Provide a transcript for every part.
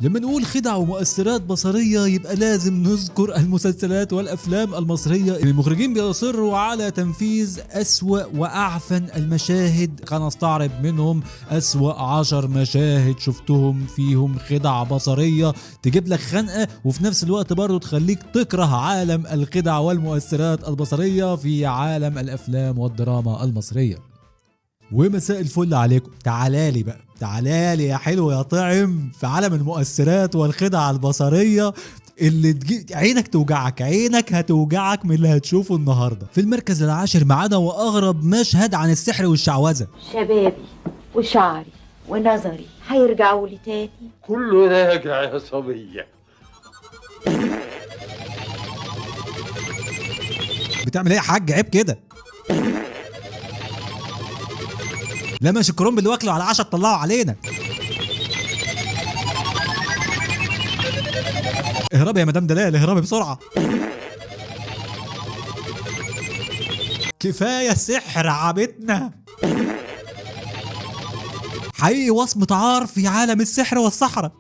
لما نقول خدع ومؤثرات بصرية يبقى لازم نذكر المسلسلات والأفلام المصرية. المخرجين بيصروا على تنفيذ أسوأ وأعفن المشاهد. هنستعرض منهم أسوأ 10 مشاهد شفتهم فيهم خدع بصرية تجيب لك خنقة وفي نفس الوقت برضو تخليك تكره عالم الخدع والمؤثرات البصرية في عالم الأفلام والدراما المصرية. ومساء الفل عليكم. تعالالي بقى، تعالالي يا حلو يا طعم في عالم المؤثرات والخدع البصرية اللي تجي عينك توجعك، عينك هتوجعك من اللي هتشوفه النهارده. في المركز العاشر معانا واغرب مشهد عن السحر والشعوذة. شبابي وشعري ونظري هيرجعوا لي تاني. كله راجع يا صبية. بتعمل ايه يا حاج؟ عيب كده. لا ماشي الكرنب اللي واكله على العشاء تطلعوا علينا. اهربي يا مدام دلال، اهربي بسرعة. كفاية سحر عبتنا. حقيقي وصمة عار في عالم السحر والسحرة.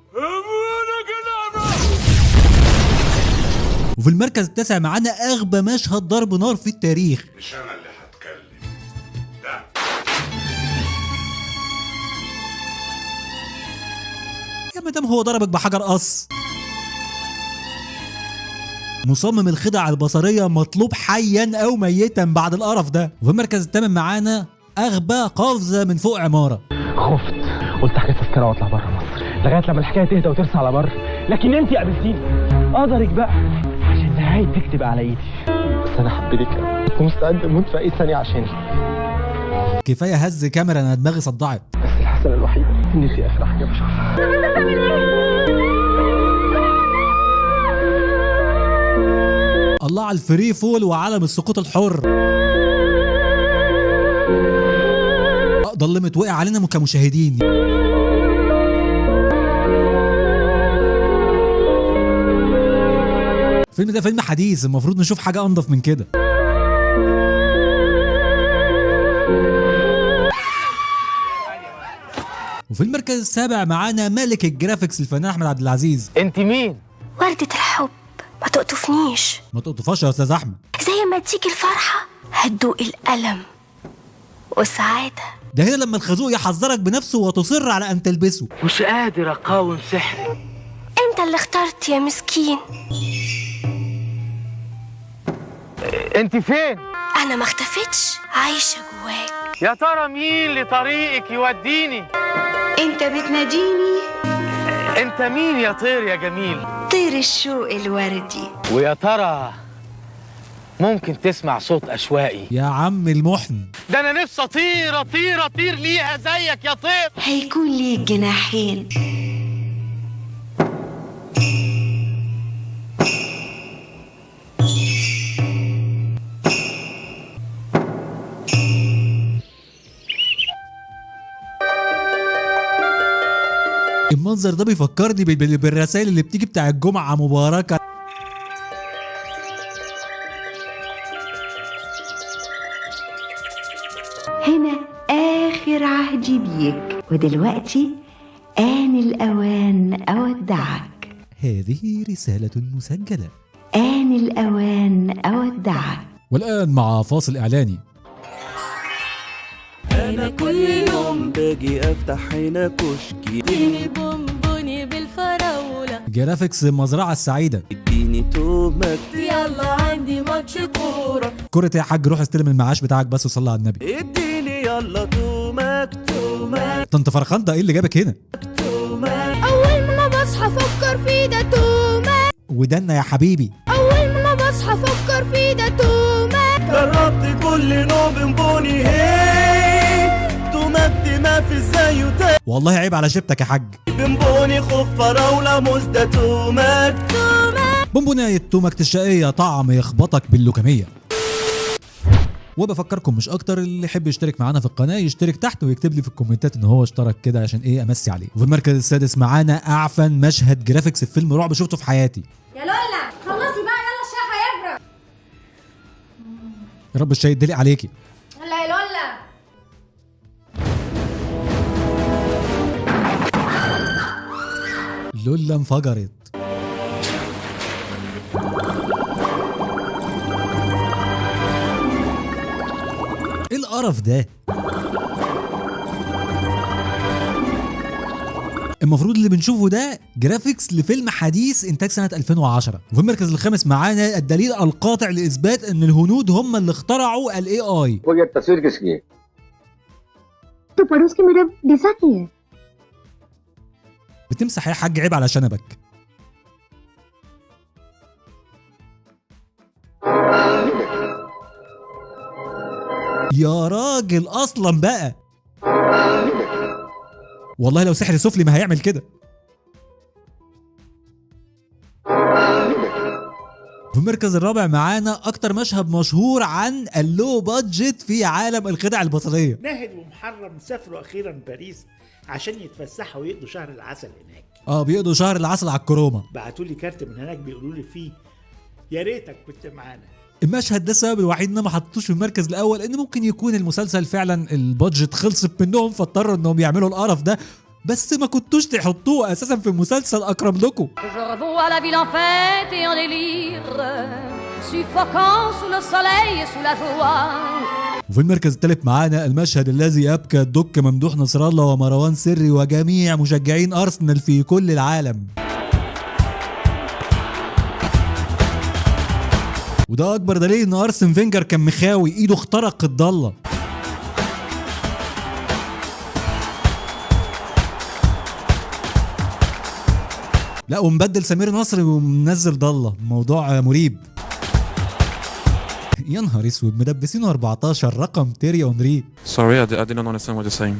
وفي المركز التاسع معانا أغبى مشهد ضرب نار في التاريخ. مش أنا اللي هتكلم، ده يا مدام هو ضربك بحجر قص. مصمم الخدع البصرية مطلوب حيا أو ميتا بعد القرف ده. وفي المركز الثامن معانا أغبى قفزة من فوق عمارة. خفت، قلت احجز تذكره واطلع بره مصر لغايه لما الحكايه تهدى وترسى على بر، لكن انت قابلتيني. قدرك بقى عشان نهايتك تبقى على ايدي. بس انا حبيتك قوي، كنت مستعد اموت في اي ثانيه عشانك. كفاية هز كاميرا، أنا دماغي صدعت. بس الحسنه الوحيده ان دي اخر حاجه بشوفها. الله على الفري فول وعالم السقوط الحر. ضلمت وقع علينا كمشاهدين. الفيلم ده فيلم حديث، المفروض نشوف حاجة أنضف من كده. وفي المركز السابع معانا ملك الجرافيكس الفنان أحمد عبد العزيز. انت مين؟ وردة الحب، ما تقطفنيش. ما تقطفاش يا أستاذ أحمد. زي ما تيجي الفرحة هتدوق الألم والسعادة. ده هنا لما الخازوق يحذرك بنفسه وتصر على أن تلبسه. مش قادر اقاوم سحرك. انت اللي اخترت يا مسكين. انت فين؟ انا ما اختفتش، عايشة جواك. يا ترى مين لطريقك يوديني؟ انت بتناديني؟ انت مين يا طير يا جميل؟ طير الشوق الوردي. ويا ترى ممكن تسمع صوت أشواقي؟ يا عم المحن، ده أنا نفسي أطير أطير أطير ليها زيك يا طير. هيكون ليك جناحين. المنظر ده بيفكرني بالرسائل اللي بتيجي بتاع الجمعة مباركة. هنا آخر عهدي بيك، ودلوقتي آن الأوان أودعك. هذه رسالة مسجلة. آن الأوان أودعك. والآن مع فاصل إعلاني. أنا كل يوم باجي أفتح هنا كشكي، اديني بونبوني بالفراولة، جرافيكس المزرعة السعيدة. اديني تومك، يلا عندي ماتش كورة. كرة يا حاج، روح استلم المعاش بتاعك بس وصلي على النبي. اديني يلا تومك تومك انت فرخان، ده ايه اللي جابك هنا؟ تومك. أول ما بصحى أفكر في ده تومة. ودنا يا حبيبي. أول ما بصحى أفكر في ده تومة. جربت كل نوع بونبوني، هي تومك ما في زيه تاني. والله عيب على شبتك يا حاج. بونبوني خوف فراولة موز ده تومك. بونبوناية تومك الشقية، طعم يخبطك باللوكمية. وبفكركم مش اكتر، اللي يحب يشترك معانا في القناه يشترك تحت ويكتب لي في الكومنتات ان هو اشترك كده عشان ايه امسي عليه. وفي المركز السادس معانا اعفن مشهد جرافيكس في فيلم رعب شفته في حياتي. يا لولا خلصي بقى، يلا الشاي هيبرد. يا رب الشاي يدلق عليكي. يلا يا لولا. اللولة انفجرت. ايه القرف ده؟ المفروض اللي بنشوفه ده جرافيكس لفيلم حديث انتاج سنة 2010. وفي المركز الخامس معانا الدليل القاطع لإثبات ان الهنود هم اللي اخترعوا ال AI. वो ये तस्वीर किसकी है? तो पड़ोस के मेरा वीजा नहीं है। بتمسح يا حاج، عيب على شنبك. يا راجل اصلا بقى، والله لو سحر سفلي ما هيعمل كده. في المركز الرابع معانا اكتر مشهد مشهور عن اللو بادجت في عالم الخدع البصريه. ناهد ومحرم سافروا اخيرا باريس عشان يتفسحوا ويقضوا شهر العسل هناك. بيقضوا شهر العسل على الكرومه. بعتوا لي كارت من هناك بيقولوا لي فيه يا ريتك كنت معانا. المشهد ده السبب الوحيد ان ما حطوش في المركز الاول، ان ممكن يكون المسلسل فعلا البادجت خلصت منهم فاضطروا انهم يعملوا القرف ده، بس ما كنتوش تحطوه اساسا في المسلسل اكرم لكم. وفي المركز الثالث معانا المشهد الذي ابكى الدك ممدوح نصر الله ومروان سري وجميع مشجعين ارسنال في كل العالم. وده اكبر دليل ان ارسن فينجر كان مخاوي، ايده اخترق الضله. لا ومبدل سمير نصر ومنزل ضله، موضوع مريب. يا نهار اسود، مدبسينه 14 رقم تيري اونري. Sorry, I didn't understand what you're saying.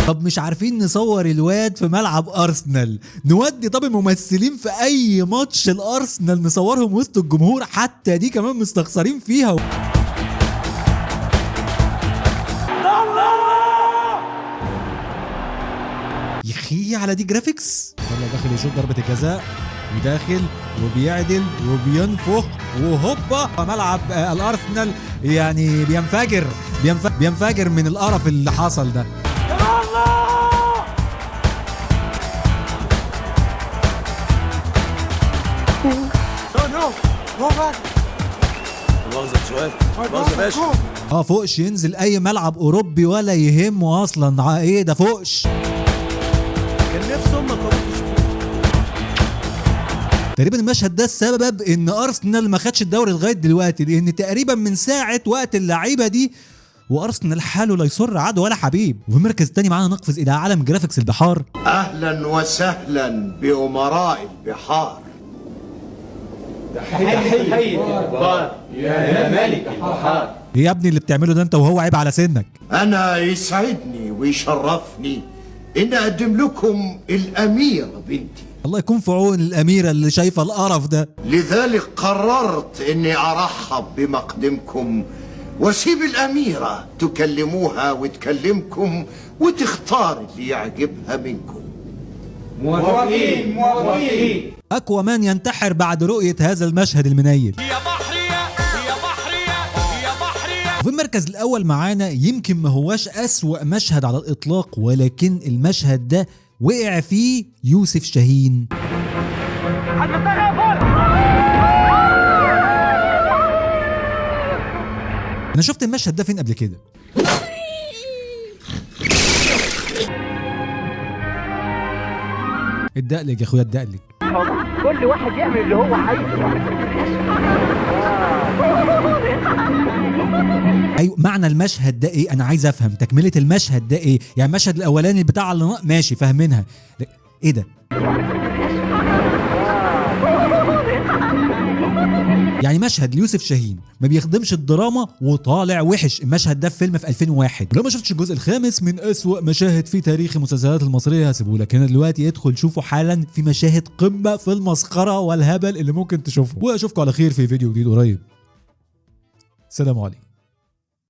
طب مش عارفين نصور الواد في ملعب ارسنال، نودي طب الممثلين في اي ماتش الارسنال نصورهم وسط الجمهور، حتى دي كمان مستخسرين فيها. يخي على دي جرافيكس. يلا داخل يشوط ضربة الجزاء وداخل وبيعدل وبينفخ وهوبا ملعب الارسنال يعني بينفجر من القرف اللي حصل ده. فوقش ينزل اي ملعب اوروبي ولا يهمه اصلا. ايه ده فوقش؟ كان نفسهم ما كانوش. تقريبا المشهد ده السبب ان ارسنال ما خدش الدوري لغايه دلوقتي، لان تقريبا من ساعه وقت اللعيبه دي وارسنال حاله لا يسر عدو ولا حبيب. وفي المركز الثاني معانا نقفز الى عالم جرافيكس البحار. اهلا وسهلا بامراء البحار. يا ملك البحار. ايه يا ابني اللي بتعمله ده انت وهو؟ عيب على سنك. انا يسعدني ويشرفني ان اقدم لكم الاميرة بنتي. الله يكون في عون الاميره اللي شايفه القرف ده. لذلك قررت اني ارحب بمقدمكم واسيب الاميرة تكلموها وتكلمكم وتختار اللي يعجبها منكم. موافقين. اكوامان ينتحر بعد رؤيه هذا المشهد المنيل. يا بحري يا بحري يا بحري. وفي المركز الاول معانا يمكن ما هواش اسوأ مشهد على الاطلاق، ولكن المشهد ده وقع فيه يوسف شاهين. انا شفت المشهد ده فين قبل كده؟ الدقلج يا اخويا الدقلج. كل واحد يعمل اللي هو عايزه. ايوه معنى المشهد ده ايه؟ انا عايز افهم تكمله المشهد ده ايه؟ يعني المشهد الاولاني بتاع ماشي فاهمينها، ايه ده؟ يعني مشهد ليوسف شاهين ما بيخدمش الدراما وطالع وحش. المشهد ده في فيلم في 2001. ولو ما شفتش الجزء الخامس من أسوأ مشاهد في تاريخ المسلسلات المصريه هسيبهولك هنا دلوقتي، ادخل شوفه حالا، في مشاهد قمه في المسخره والهبل اللي ممكن تشوفه. واشوفكم على خير في فيديو جديد قريب. سلام عليكم.